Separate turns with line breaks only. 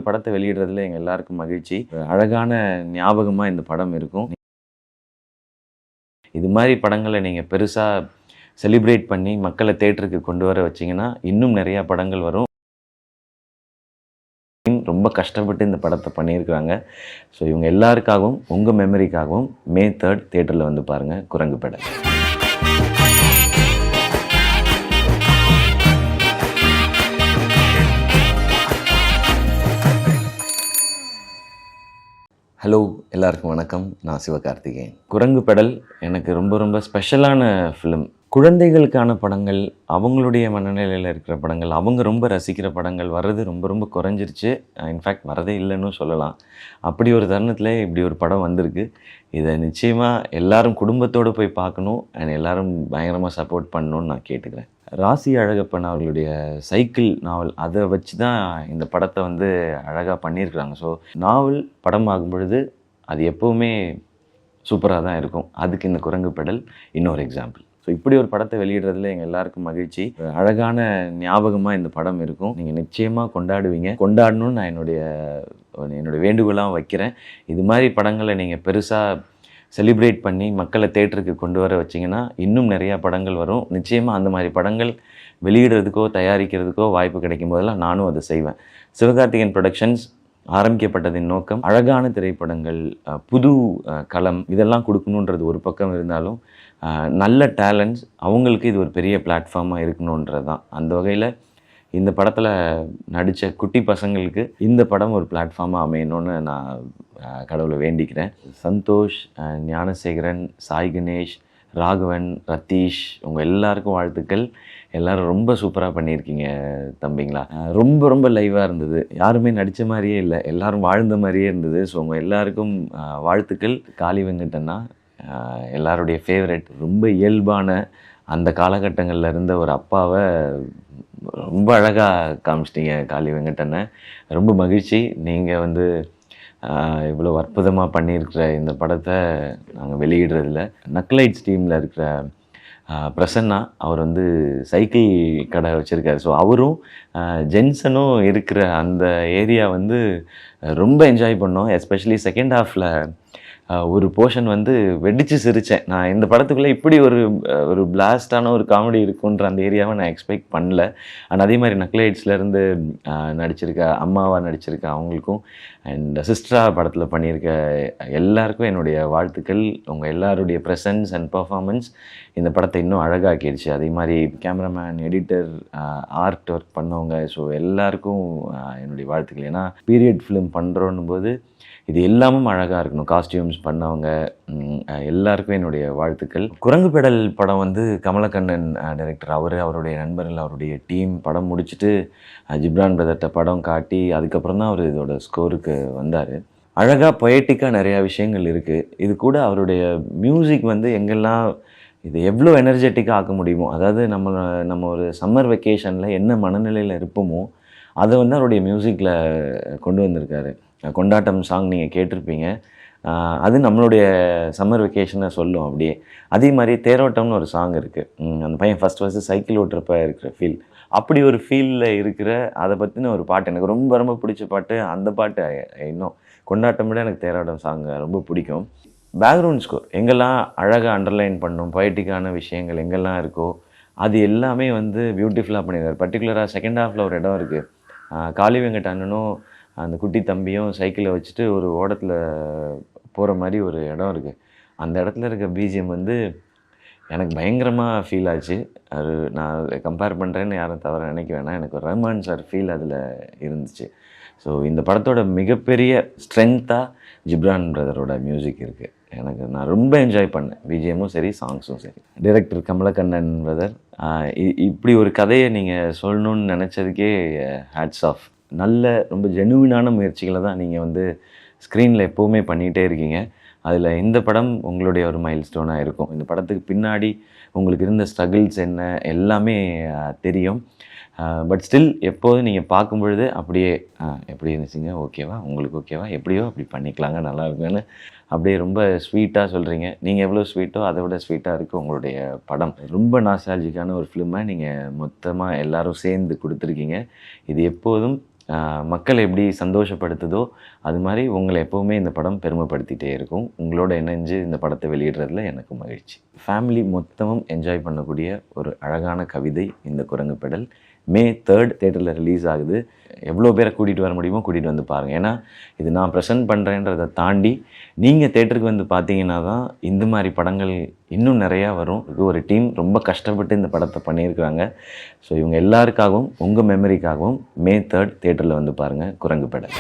படத்தை வெளியிடுறதுல எங்கள் எல்லாருக்கும் மகிழ்ச்சி. அழகான ஞாபகமாக இந்த படம் இருக்கும். இது மாதிரி படங்களை நீங்கள் பெருசாக செலிப்ரேட் பண்ணி மக்களை தேட்டருக்கு கொண்டு வர வச்சிங்கன்னா இன்னும் நிறையா படங்கள் வரும். ரொம்ப கஷ்டப்பட்டு இந்த படத்தை பண்ணியிருக்கிறாங்க. ஸோ இவங்க எல்லாருக்காகவும் உங்கள் மெமரிக்காகவும் May 3 தியேட்டரில் வந்து பாருங்கள் குரங்கு பெடல். ஹலோ, எல்லாருக்கும் வணக்கம். நான் சிவகார்த்திகேயன். குரங்கு பெடல் எனக்கு ரொம்ப ரொம்ப ஸ்பெஷலான ஃபிலிம். குழந்தைகளுக்கான படங்கள், அவங்களுடைய மனநிலையில் இருக்கிற படங்கள், அவங்க ரொம்ப ரசிக்கிற படங்கள் வர்றது ரொம்ப ரொம்ப குறைஞ்சிருச்சு. இன்ஃபேக்ட் வரதே இல்லைன்னு சொல்லலாம். அப்படி ஒரு தருணத்தில் இப்படி ஒரு படம் வந்திருக்கு. இதை நிச்சயமாக எல்லாரும் குடும்பத்தோடு போய் பார்க்கணும் அண்ட் எல்லாரும் பயங்கரமாக சப்போர்ட் பண்ணணுன்னு நான் கேட்டுக்கிறேன். ராசி அழகப்பன் அவர்களுடைய சைக்கிள் நாவல், அதை வச்சு தான் இந்த படத்தை வந்து அழகாக பண்ணியிருக்கிறாங்க. ஸோ நாவல் படம் ஆகும் பொழுது அது எப்போவுமே சூப்பராக தான் இருக்கும். அதுக்கு இந்த குரங்கு பெடல் இன்னொரு எக்ஸாம்பிள். ஸோ இப்படி ஒரு படத்தை வெளியிடுறதுல எங்கள் எல்லாருக்கும் மகிழ்ச்சி. அழகான ஞாபகமாக இந்த படம் இருக்கும். நீங்கள் நிச்சயமாக கொண்டாடுவீங்க. கொண்டாடணும்னு நான் என்னுடைய வேண்டுகோளாக வைக்கிறேன். இது மாதிரி படங்களை நீங்கள் பெருசாக செலிப்ரேட் பண்ணி மக்களை தேட்டருக்கு கொண்டு வர வச்சிங்கன்னா இன்னும் நிறையா படங்கள் வரும். நிச்சயமாக அந்த மாதிரி படங்கள் வெளியிடுறதுக்கோ தயாரிக்கிறதுக்கோ வாய்ப்பு கிடைக்கும் போதெல்லாம் நானும் அதை செய்வேன். சிவகார்த்திகேயன் ப்ரொடக்ஷன்ஸ் ஆரம்பிக்கப்பட்டதின் நோக்கம் அழகான திரைப்படங்கள், புது களம், இதெல்லாம் கொடுக்கணுன்றது ஒரு பக்கம் இருந்தாலும் நல்ல டேலண்ட்ஸ் அவங்களுக்கு இது ஒரு பெரிய பிளாட்ஃபார்மாக இருக்கணுன்றது தான். அந்த வகையில் இந்த படத்தில் நடித்த குட்டி பசங்களுக்கு இந்த படம் ஒரு பிளாட்ஃபார்மாக அமையணும்னு நான் கடவுளை வேண்டிக்கிறேன். சந்தோஷ், ஞானசேகரன், சாய் கணேஷ், ராகவன், ரத்தீஷ், உங்கள் எல்லாருக்கும் வாழ்த்துக்கள். எல்லோரும் ரொம்ப சூப்பராக பண்ணியிருக்கீங்க தம்பிங்களா. ரொம்ப ரொம்ப லைவாக இருந்தது. யாருமே நடித்த மாதிரியே இல்லை, எல்லோரும் வாழ்ந்த மாதிரியே இருந்தது. ஸோ உங்கள் எல்லாருக்கும் வாழ்த்துக்கள். காளி வெங்கடண்ணா எல்லாருடைய ஃபேவரட். ரொம்ப இயல்பான அந்த காலகட்டங்களில் இருந்த ஒரு அப்பாவை ரொம்ப அழகாக காமிச்சிட்டிங்க காளி வெங்கடண்ணை. ரொம்ப மகிழ்ச்சி. நீங்கள் வந்து இவ்வளோ அற்புதமாக பண்ணியிருக்கிற இந்த படத்தை நாங்கள் வெளியிடுறதில்ல. நக்லைட்ஸ் டீமில் இருக்கிற பிரசன்னா அவர் வந்து சைக்கிள் கடை வச்சுருக்காரு. ஸோ அவரும் ஜென்சனும் இருக்கிற அந்த ஏரியா வந்து ரொம்ப என்ஜாய் பண்ணோம். எஸ்பெஷலி செகண்ட் ஹாஃபில் ஒரு போர்ஷன் வந்து வெடித்து சிரித்தேன். நான் இந்த படத்துக்குள்ளே இப்படி ஒரு பிளாஸ்டான ஒரு காமெடி இருக்குன்ற அந்த ஏரியாவை நான் எக்ஸ்பெக்ட் பண்ணல. அண்ட் அதே மாதிரி நக்லைட்ஸ்லேருந்து நடிச்சிருக்க அம்மாவாக நடிச்சிருக்க அவங்களுக்கும் அண்ட் சிஸ்டரா படத்தில் பண்ணியிருக்க எல்லாருக்கும் என்னுடைய வாழ்த்துக்கள். உங்கள் எல்லாருடைய ப்ரெசன்ஸ் அண்ட் பர்ஃபார்மன்ஸ் இந்த படத்தை இன்னும் அழகாக்கிடுச்சு. அதே மாதிரி கேமராமேன், எடிட்டர், ஆர்ட் ஒர்க் பண்ணவங்க, ஸோ எல்லாருக்கும் என்னுடைய வாழ்த்துக்கள். ஏன்னா பீரியட் ஃபிலிம் பண்ணுறோன்னும் போது இது எல்லாமும் அழகாக இருக்கணும். காஸ்டியூம்ஸ் பண்ணவங்க எல்லாருக்கும் என்னுடைய வாழ்த்துக்கள். குரங்கு பெடல் படம் வந்து கமலக்கண்ணன் டைரக்டர், அவருடைய நண்பர்கள், அவருடைய டீம் படம் முடிச்சுட்டு ஜிப்ரான் பிரதர்கிட்ட படம் காட்டி அதுக்கப்புறம் தான் அவர் இதோட ஸ்கோருக்கு வந்தார். அழகாக பொயட்டிக்காக நிறையா விஷயங்கள் இருக்குது. இது கூட அவருடைய மியூசிக் வந்து எங்கெல்லாம் இது எவ்வளோ எனர்ஜெட்டிக்காக ஆக்க முடியுமோ, அதாவது நம்ம ஒரு சம்மர் வெக்கேஷனில் என்ன மனநிலையில் இருப்போமோ அதை வந்து அவருடைய மியூசிக்கில் கொண்டு வந்திருக்காரு. கொண்டாட்டம் சாங் நீங்கள் கேட்டிருப்பீங்க. அது நம்மளுடைய சம்மர் வெக்கேஷனை சொல்லும் அப்படியே. அதே மாதிரி தேரோட்டம்னு ஒரு சாங் இருக்குது. அந்த பையன் ஃபஸ்ட்டு சைக்கிள் ஓட்டுறப்ப இருக்கிற ஃபீல், அப்படி ஒரு ஃபீலில் இருக்கிற அதை பற்றின ஒரு பாட்டு எனக்கு ரொம்ப ரொம்ப பிடிச்ச பாட்டு. அந்த பாட்டு இன்னும் கொண்டாட்டம் விட எனக்கு தேரோட்டம் சாங் ரொம்ப பிடிக்கும். பேக்ரவுண்ட் ஸ்கோர் எங்கெல்லாம் அழகாக அண்டர்லைன் பண்ணும், பொயட்டிக்கான விஷயங்கள் எங்கெல்லாம் இருக்கோ அது எல்லாமே வந்து பியூட்டிஃபுல்லாக பண்ணியிருக்காரு. பர்டிகுலராக செகண்ட் ஹாஃபில் ஒரு இடம் இருக்குது. காளி வெங்கட் அண்ணனும் அந்த குட்டி தம்பியும் சைக்கிளை வச்சுட்டு ஒரு ஓடத்தில் போகிற மாதிரி ஒரு இடம் இருக்குது. அந்த இடத்துல இருக்க பிஜிஎம் வந்து எனக்கு பயங்கரமாக ஃபீல் ஆச்சு. அது நான் கம்பேர் பண்ணுறேன்னு யாரும் தவிர நினைக்க வேணாம். எனக்கு ரஹ்மான் சார் ஃபீல் அதில் இருந்துச்சு. ஸோ இந்த படத்தோட மிகப்பெரிய ஸ்ட்ரென்த்தாக ஜிப்ரான் பிரதரோட மியூசிக் இருக்குது. நான் ரொம்ப என்ஜாய் பண்ணேன். பிஜிஎம்மும் சரி, சாங்ஸும் சரி. டைரக்டர் கமலக்கண்ணன் பிரதர், இப்படி ஒரு கதையை நீங்கள் சொல்லணுன்னு நினச்சதுக்கே ஹேட்ஸ் ஆஃப். நல்ல ரொம்ப ஜெனுவினான முயற்சிகளை தான் நீங்கள் வந்து ஸ்க்ரீனில் எப்போவுமே பண்ணிகிட்டே இருக்கீங்க. அதில் இந்த படம் உங்களுடைய ஒரு மைல் ஸ்டோனாக இருக்கும். இந்த படத்துக்கு பின்னாடி உங்களுக்கு இருந்த ஸ்ட்ரகிள்ஸ் என்ன எல்லாமே தெரியும். பட் ஸ்டில் எப்போதும் நீங்கள் பார்க்கும் பொழுது அப்படியே எப்படி இருந்துச்சுங்க, ஓகேவா, உங்களுக்கு ஓகேவா, எப்படியோ அப்படி பண்ணிக்கலாங்க, நல்லா இருக்குன்னு அப்படியே ரொம்ப ஸ்வீட்டாக சொல்கிறீங்க. நீங்கள் எவ்வளோ ஸ்வீட்டோ அதை விட ஸ்வீட்டாக இருக்குது உங்களுடைய படம். ரொம்ப நாஸ்டால்ஜிக்கான ஒரு ஃபிலிமை நீங்கள் மொத்தமாக எல்லோரும் சேர்ந்து கொடுத்துருக்கீங்க. இது எப்போதும் மக்களை எப்படி சந்தோஷப்படுத்துதோ அது மாதிரி உங்களை எப்போவுமே இந்த படம் பெருமைப்படுத்திகிட்டே இருக்கும். உங்களோட இணைஞ்சு இந்த படத்தை வெளியிடுறதுல எனக்கு மகிழ்ச்சி. ஃபேமிலி மொத்தமும் என்ஜாய் பண்ணக்கூடிய ஒரு அழகான கவிதை இந்த குரங்கு பெடல். May 3 தேட்டரில் ரிலீஸ் ஆகுது. எவ்வளோ பேரை கூட்டிகிட்டு வர முடியுமோ கூட்டிகிட்டு வந்து பாருங்கள். ஏன்னா இது நான் ப்ரெசென்ட் பண்ணுறேன்றதை தாண்டி நீங்கள் தேட்டருக்கு வந்து பார்த்தீங்கன்னா தான் இந்த மாதிரி படங்கள் இன்னும் நிறையா வரும். ஒரு டீம் ரொம்ப கஷ்டப்பட்டு இந்த படத்தை பண்ணியிருக்கிறாங்க. ஸோ இவங்க எல்லாருக்காகவும் உங்கள் மெமரிக்காகவும் May 3 தேட்டரில் வந்து பாருங்கள் குரங்கு பெடல்.